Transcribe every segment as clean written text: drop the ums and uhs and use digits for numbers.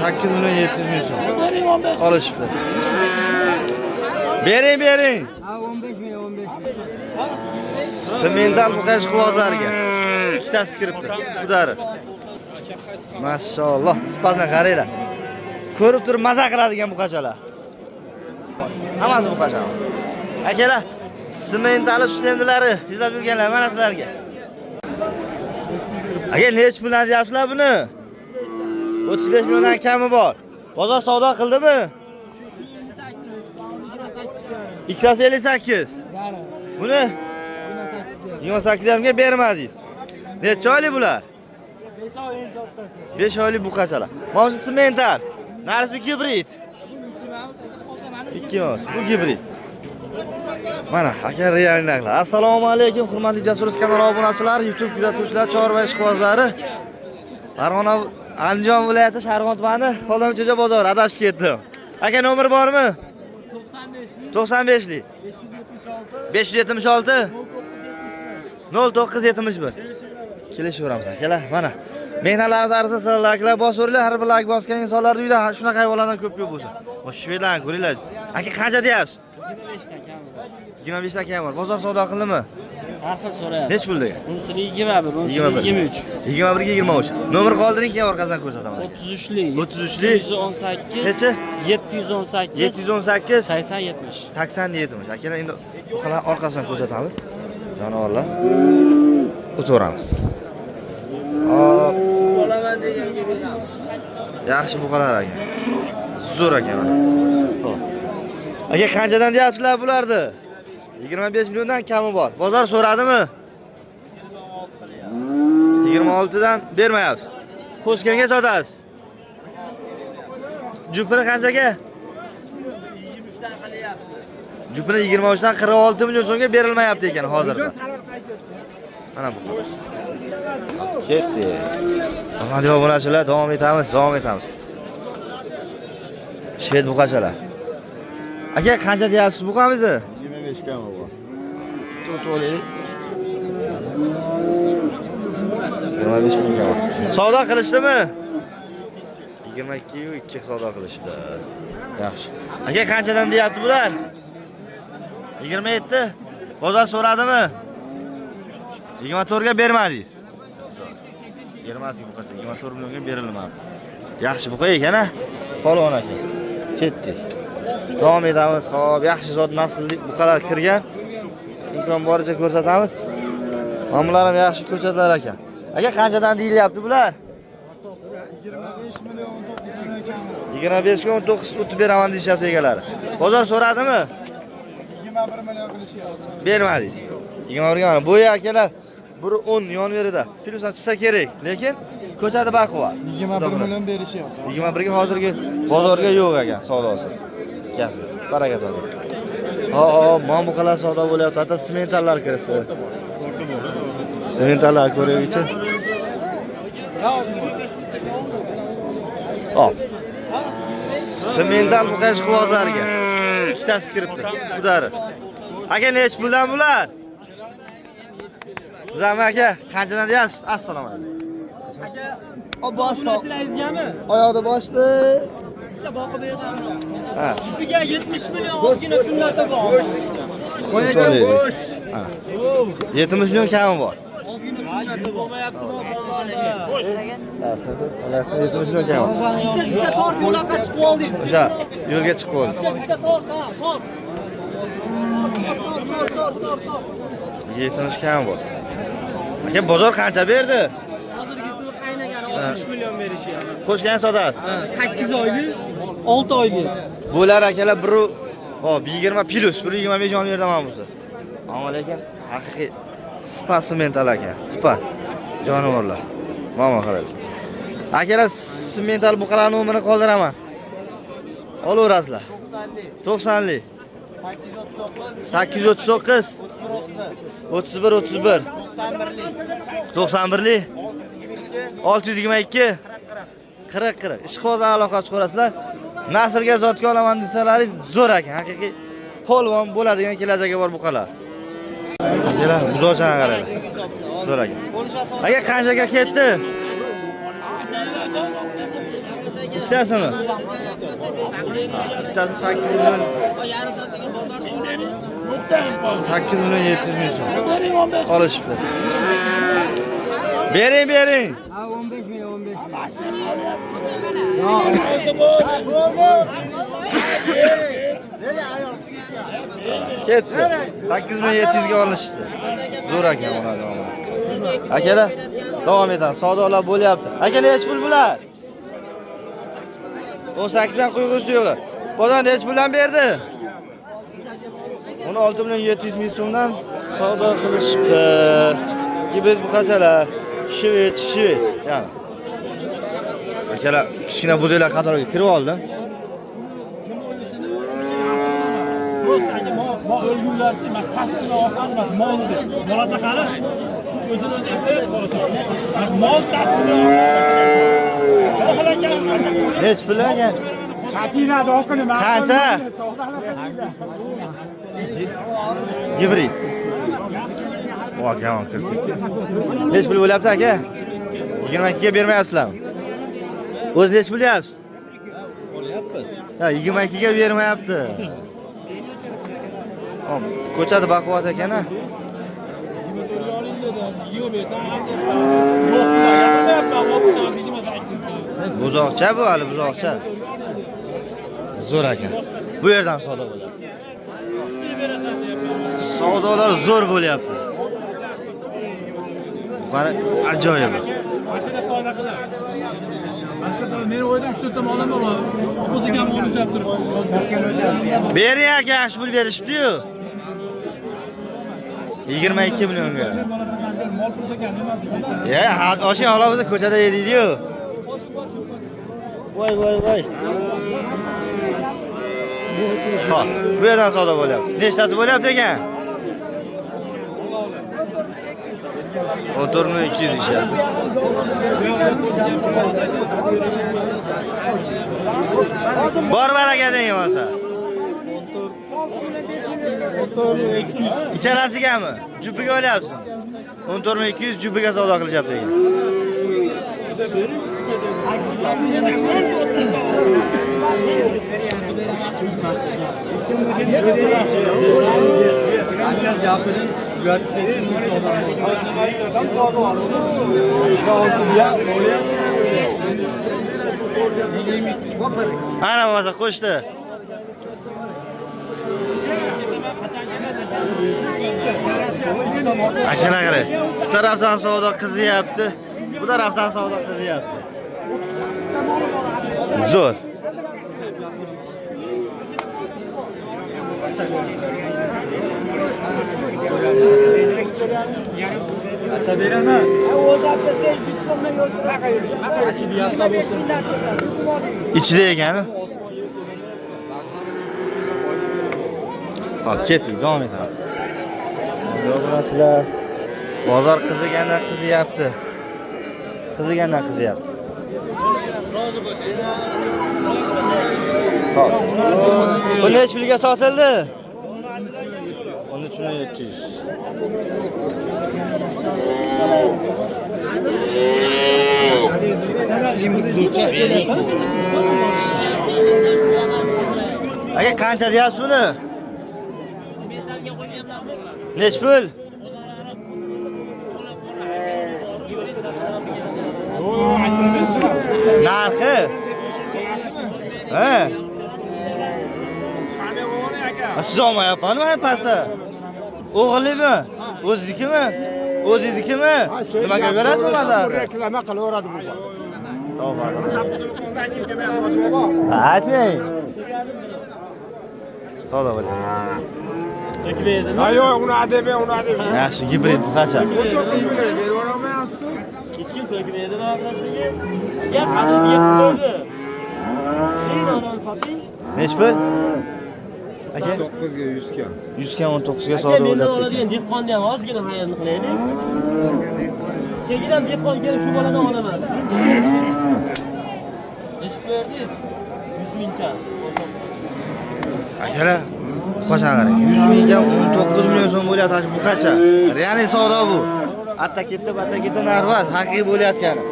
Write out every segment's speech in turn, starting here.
8 milyon 700 ming so'm. Olishibdi. Bering. Ha 15 milyon. Semental buqash quvozlarga. Ikkitasi kiribdi. Udari. Maşallah. Sifatdan qaranglar. Ko'rib turib maza qiladigan buqachalar. Hammasi buqacha. Akalar, sementali sutendilari izlab yurganlar mana sizlarga. Aka, nech puldan deyapsizlar buni? 35 milliondan kami bor. Bozor savdo qildimi? 258. Buni 28 ga bermadingiz. Necha oylik bular? 5 oylik buqachalar. Mana shu semental. Narisi gibrid. 2 mos. Bu gibrid. Mana aka realniklar. Assalomu alaykum hurmatli Jasur kanali obunachilari, YouTube kuzatuvchilar, chorva ishqibozlari. Farg'ona Andijon viloyati Sharg'on tumani Qo'ldomicho'ja bozori adashib ketdim. Aka nomer bormi? 95lik. 576 0971. Kelishaveramiz akalar. Mana mehnalarimiz arzisa likelar bosaveringlar, har bir like bosgan insonlar uyda shunaqa hayvonlardan ko'p bo'lsa. Shvedlarni ko'ringlar. Aka qancha deyapsiz? 25 ta kam bor. Bozor savdo qildimi? Har xil so'rayapti. Nech pulga? Bunisi 21, bunisi 23. 21 ga 23. Nomer qoldiring, keyin orqasidan ko'rsataman. 33lik. 33lik. 718. Necha? 718. 718 80 70. 80 70. Akalar endi buqalar orqasidan ko'rsatamiz. Jonivorlar. O'tiramiz. Hop. Olaman deganga beramiz. Yaxshi buqalar aka. Zo'r aka mana. Xo'p. Aka qanchadan deyapsizlar bularni? 25 milliondan kami bor. Bozor so'radimi? 26 dan bermayapsiz. Qo'shganga sotasiz. Jupini qanchaga? 23 dan qilyapti. Jupini 23 dan 46 million so'mga berilmayapti ekan hozirda. Mana bu. Ketdi. Hurmatli obunachilar, davom etamiz. Shved buqachalar. Aka qancha deyapsiz buqamizni? 25 kam bor. To'g'ri. 25 ming bor. Savdo qilishdimi? 22 yu 2 savdo qilishdi. Yaxshi. Aka qanchadan deyapti bular? 27. Bozor so'radimi? 24 ga bermadingiz. Bermasin buqacha 24 millionga berilmadi. Yaxshi buqa ekan-a? Polvon aka. Ketdik. Davom etamiz. Xo'p, yaxshi zot nasllik buqalar kirgan. Imkon boricha ko'rsatamiz. Mamlarim yaxshi ko'chatlar ekan. Aka qanchadan deyilyapti bular? 25 million 19 million kam. 25 ga 19 o'tib beraman deyapti egalari. Bozor so'radimi? 21 million qilishyapti. Bermadingiz. 21 ga mana bo'yi akalar. Biri 10 yonverida. Plyusdan chiqsa kerak, lekin ko'chada baquvvat. 21 million berishyapti. 21 ga hozirgi bozorga yo'q ekan savdosi. Gap. Baraka to'g'ri. Mana bu qala savdo bo'lyapti. Hatta sementallar kiribdi. Sementallar ko'raylikchi. Hop. Semental buqash quvozlarga ikkitasi kiribdi. Udari. Aka nech puldan bular? Zama aka, qanchadan deyapsiz? Assalomu alaykum. O boshchilaringizgami? Oyoqda boshdi. Sizcha boqib berganmi? Ha. Jupiga 70 million ozgina sunnati bor. Qo'yaga bo'sh. Ha. 70 million kami bor. Ozgina sunnati bo'lmayaptimi bozorda? Olasi 70 million kami. Sizcha tor yo'lga chiqib oldingiz. O'sha yo'lga chiqib oldi. Sizcha tor, tor. 70 kami bor. Aka bozor qancha berdi? Hozirgisi qaynagan 60 million berishyapti. Qo'shgan sotasiz. 8 oylik, 6 oylik. Bular akalar biri hop 20 plus, 125 jon yerda mana busi. Ammo lekin haqiqiy spa semental aka, spa jonivorlar. Mana qarang. Akalar semental buqalar nomerini qoldiraman. Olaverasizlar. 90lik. 839 31 31 91lik 622 40 ishqibozlar aloqa chiqarasizlar. Naslga zotga olaman desalaringiz zo'r ekan. Haqiqiy polvon bo'ladigan kelajagi bor buqalar. Kelar, buzovchani qarang. Zo'r ekan. Aka qanchaga ketdi? ikkitasimi? Bittasi 8 million. 8 million 700 ming so'm. Olishibdi. Bering. Ha 15 million 15. Ketdi. 8 million 700 ga olishdi. Zo'r ekan ular. Akalar, davom etamiz. Savdolar bo'lyapti. Aka nech pul bular? 18 dan qo'yg'usi yo'q. Bozor nech puldan berdi? 16 million 700 ming so'mdan savdo qilishibdi. Gibet bu qachalar. Shvet. Yani. Akalar, kichkina buzaylar qatoriga kirib oldi. Ma o'lgunlarchi, ma qasini olganmas, mol deb. Bola qani? O'zini o'zi aytib qolsa. Mol qasini. Nech pul ekan? Chachiladi oqini. Qancha? Gibrid. Voqean kirdi. Nech pul bo'lyapti aka? 22 ga bermayapsizlarmi? O'z nech pul deyapsiz? Bo'lyapmiz. Ha, 22 ga bermayapti. Hop, ko'chada baquvvat ekan-a. Buzoqcha bu hali buzoqcha. Zo'r ekan. Bu yerdan savdo bo'ladi. Savdolar zo'r bo'lyapti. Qara ajoyib. Mashina qo'yda qilar. Men o'ydim 3 ta molim bor. O'ziga ham olishib turibdi. Bering aka, yaxshi pul berishibdi-yu. 22 millionga. Mol pulsa ekan, nima? Ya, oshing olovida ko'chada yedingdi-yu. Voy. Ha, bu yerdan savdo bo'lyapti. Nechtasi bo'lyapti ekan? 14 million 200 deyishyapti. Bor baraka deng bo'lsa. 14 million 200. Ikkalasigami? Jupiga olyapsiz. 14 million 200 jupiga savdo qilishyapti ekan. Ana bo'lsa qo'shdi. Akalar qarang. Bu tarafdan savdo qizyapti. Bu tarafdan savdo qizyapti. Zo'r. Sabiraman. İçide ekani. Hop, ketdik, davom etamiz. Yo'qlar. Bozor qizigandan qizyapti. Hop. Bu nech pulga sotildi? 13 million 700. Aka qancha deyapsiz buni? Nech pul? Narxi? Ha? Siz olmayapmanmi mana pastda? O'g'limi? O'ziznikimi? O'ziznikimi? Nimaga berasizmi mazar? Reklama qilaveradi bu. Aytmang. Savdo bo'ling. Ayo, uni adebe. Yaxshi gibrid bu qancha? Hech kim so'kmaydi ma'rifasiga. Ya qadam yetdi. Neydan soting? Nech pul? Aka 9 ga 100 ga. 100 ga 19 ga savdo bo'lyapti. Oladigan dehqonni ham ozgina xayrni qilaylik. Keyin dehqon kelib shu boladan olaman. Nech berdingiz? 100 mingcha. Akalar, bu qancha qarang? 100 mingga 19 million so'm bo'lyapti. Bu qancha? Real savdo bu. Hatta ketdi narvaz, haqiqiy bo'layotgani.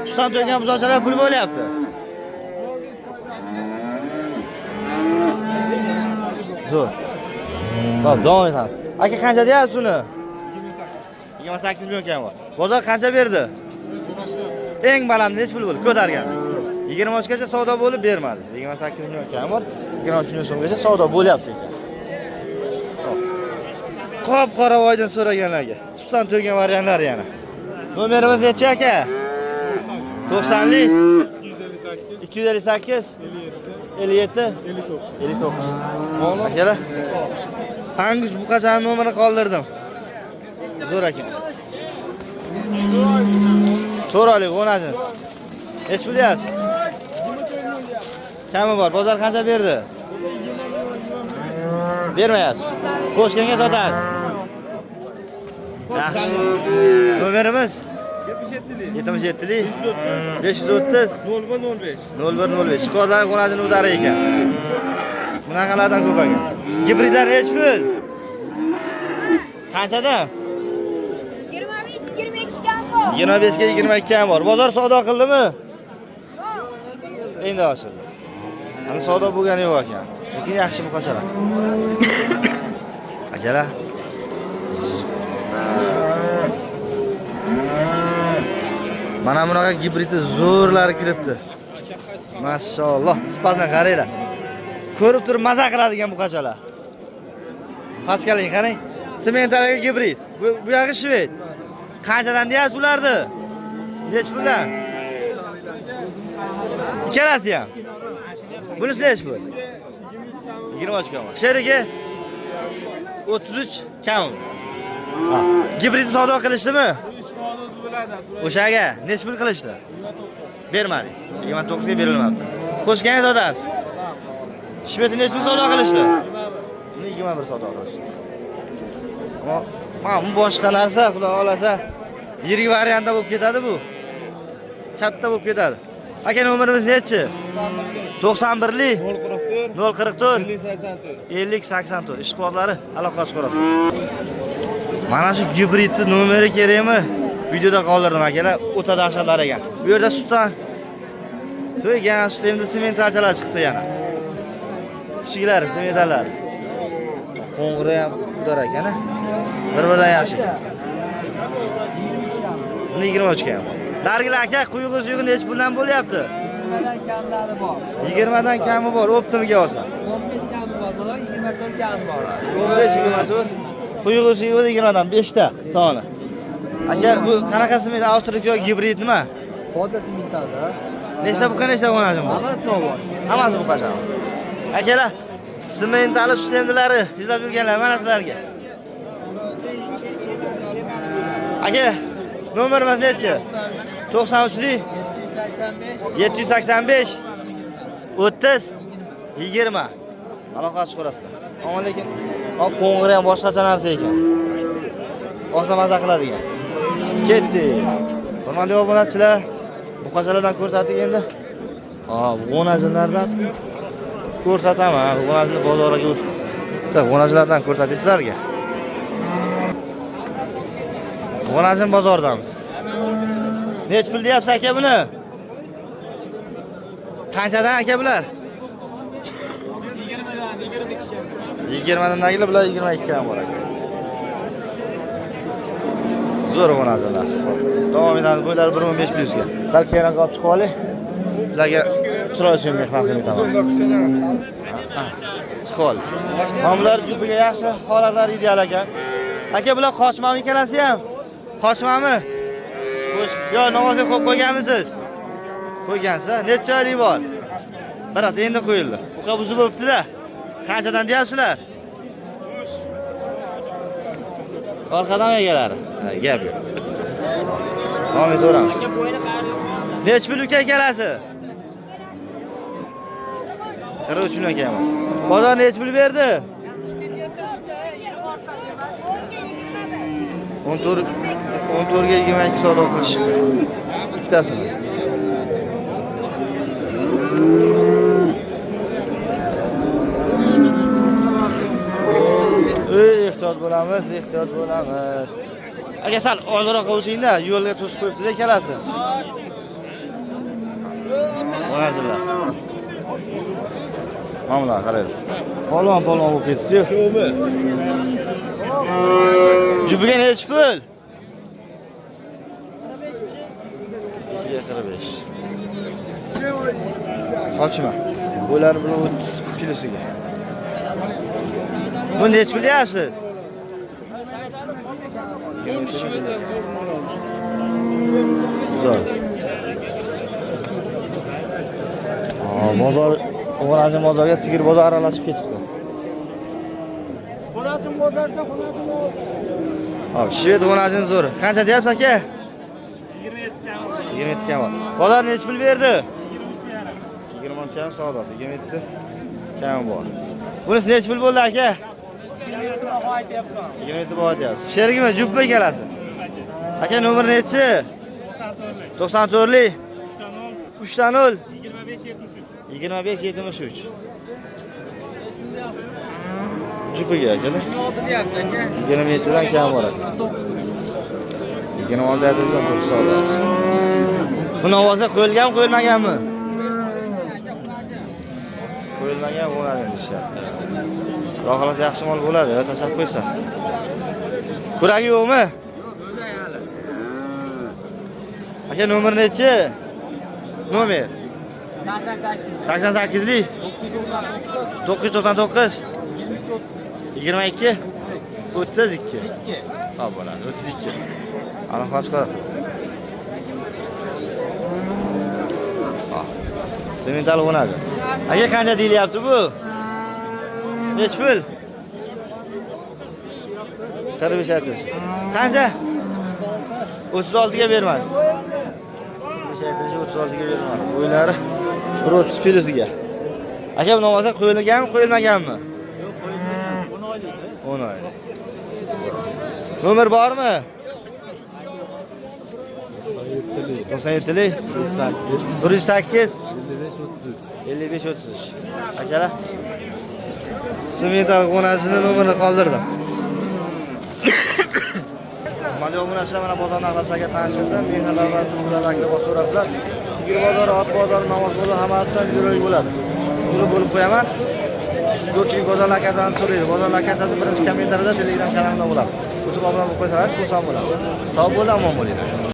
Tusan to'ygan buzoqchalar pul bo'lyapti. Zo'r. Xo'p, davom etamiz. Aka qancha deyapsiz uni? 28 million kam bor. Bozor qancha berdi? Eng baland nech pul bo'ldi? Ko'targan. 23 gacha savdo bo'lib bermadi. 28 million kam bor. 26 million so'mgacha savdo bo'lyapti ekan. Qop-qora voydan so'raganlarga. Xususan to'lgan variantlari yana. Nomerimiz necha aka? 90lik 258 57 59. Akalar. Angus buqachaning nomerini qoldirdim. Zo'r ekan. So'raylik, o'najin. Hech bilyapsiz? Kami bor. Bozor qancha berdi? Bermayapsiz. Qo'shganga sotasiz. Yaxshi. Nomerimiz 77lik 530 0105. 0105. Shikoyatlar qo'najini udari ekan. Bunaqalardan ko'p ekan. Gibridlar hech pul. Qanchada? 25-22 kam bor. 25 ga 22 kam bor. Bozor savdo qildimi? Endi ochildi. Ana savdo bo'lgani yo'q ekan. Lekin yaxshi buqachalar. Akalar. Mana bunaqa gibridni zo'rlari kiribdi. Mashalloh, sifatini qaranglar. Ko'rib turib maza qiladigan buqachalar. Paskaling qarang. Sementali gibrid. Bu yog'i shved. Qanchadan deyapsiz bularni? Nech puldan? Ikkalasi ham. Bunisi nech pul? 23 kam. Sherigi 33 kam. Ha, gibridni savdo qilishdimi? O'shaga nech pul qilishdi? Bermadingiz. 29 ga berilmabdi. Qo'shganga sotasiz. Shvedni nech pul savdo qilishdi? Uni 21 savdo qilishdi. Mana bu boshqa narsa, xudo xolasa, yirik variantda bo'lib ketadi bu. Katta bo'lib ketadi. Aka nomerimiz nechi? 91lik 044 5084. Ishqo'zlari aloqa chiqarasiz. Mana shu gibridni nomeri kerakmi? Videoda qoldirdim akalar, o'ta dahshatlar ekan. Bu yerda sutdan to'ygan sutda sementalchalar chiqdi yana. Kichiklari sementallar. Qo'ng'iri ham udar ekan, bir-biridan yaxshi. Buni 23 ga ham. Dargil aka, quyug'i nech puldan bo'lyapti? 20dan kamlari bor. 20dan kami bor, optimiga olsa. 15 kami bor, bular 24 kami bor. 15-24. Quyug'i 20dan 5 ta soni. Aka, bu qanaqasi meni avstralik yoki gibrid nima? Fotosi mintasi. Nechta buqa, nechta o'najim bor? Hammasi bor. Hammasi buqacha. Akalar, sementali sistemlari izlab yurganlar mana sizlarga. Aka, nomerimiz nechi? 93lik 785 30 20. Aloqa chiqarasizlar. Ammo lekin qo'ng'iri ham boshqacha narsa ekan. Olsa maza qiladigan. Ketdi. Hurmatli obunachilar, buqachalardan ko'rsating endi. G'o'najilardan ko'rsataman. G'o'najilar bozoriga o'tib. G'o'najilardan ko'rsatay sizlarga. G'o'najin bozordamiz. Nech pul deyapsiz aka buni? Qanchadan aka bular? 20 dan nagilar bular 22 kam bor aka. Zo'r g'o'najilar. Davom etamiz. Bo'ylar 1500 ga. Balki yana qolib chiqib olay. Sizlarga chiroy uchun mehnat qilmayman. Chiqib ol. Mamlar jupiga yaxshi holatlar ideal ekan. Aka bular qochmami ikkalasi ham? Qochmami? Yo, namozga qo'yib qo'yganmisiz? Qo'ygansiz. Necha oylik bor? Biroq endi qo'yildi. Buqa buzib o'pti-da. Qanchadan deyapsizlar? Orqadan egalari. Gap yo'q. Davom etaveramiz. Nech pul uka ikkalasi? 43 million kam. Bozor nech pul berdi? 14 ga 22 savdo qilish. Ikkitasini. Ehtiyot bo'lamiz, ehtiyot bo'lamiz. Aka sal oldinroq o'tingda, yo'lga to'sib qo'yibdi-da ikkalasi. G'o'najilar. Mamlar qaraydi. Polvon bo'lib ketdi-yu. Shumi? Jupiga nechi pul? 45. Qochma. Bular bilan 30 plyusiga. Buni nechi pul deyapsiz? Zo'r. Bozor, o'g'rani bozorga sigir bozor aralashib ketibdi. Xonatim bozorda xonatim. Hop, shved o'g'rani zo'r. Qancha deyapsiz aka? 27 kam. Bozor nechi pul berdi? 20 kam savdosi, 27 kam bor. Bunisi nechi pul bo'ldi aka? 27 baho aytyapsiz. Sherigimi, jupmi kelasiz? Aka nomer nechi? 94lik. 3 25-73. Jupiga akalar. 27 dan kam bor aka. 26 aytilgan to'g'ri savdosi. Buni ovozi qo'yilganmi, qo'yilmaganmi? Qo'yilmagan bo'ladi deyapti. Xudo xolasa yaxshi mol bo'ladi, tashlab qo'ysa. Kuragi yo'qmi? Aka nomer nechi? Nomer 88lik 999 22 32. Ha bo'ladi, 32. Ana xoch qilasiz. Semental o'nadi. Aka qancha deyilyapti bu? Nechi pul? 45 aytish. Qancha? 36 ga bermadi. 45 aytish 36 ga bermadi. O'ylari 30 plyusiga. Aka bu namoza qo'yilganmi, qo'yilmaganmi? Yo'q, qo'yilmagan. 10 oy. Nomer bormi? 97lik 108 55-33. Akalar. Semental qo'nashini nomerini qoldirdim. Mana o'g'nashlar mana bozor narxlariga tanishdim. Mehnat bazasi sizlarga boshqarasizlar. Sigir bozori, ot bozori, namoz bozori hammasidan yurib bo'ladi. Yurib bo'lib qo'yaman. Ko'pchilik bozor lakatani so'raydi. Bozor lakatasi birinchi kommentariyada Telegram kanalimda bo'ladi. Kutib obuna bo'lib qo'ysangiz, xursand bo'laman. Sog' bo'ling, omon bo'ling.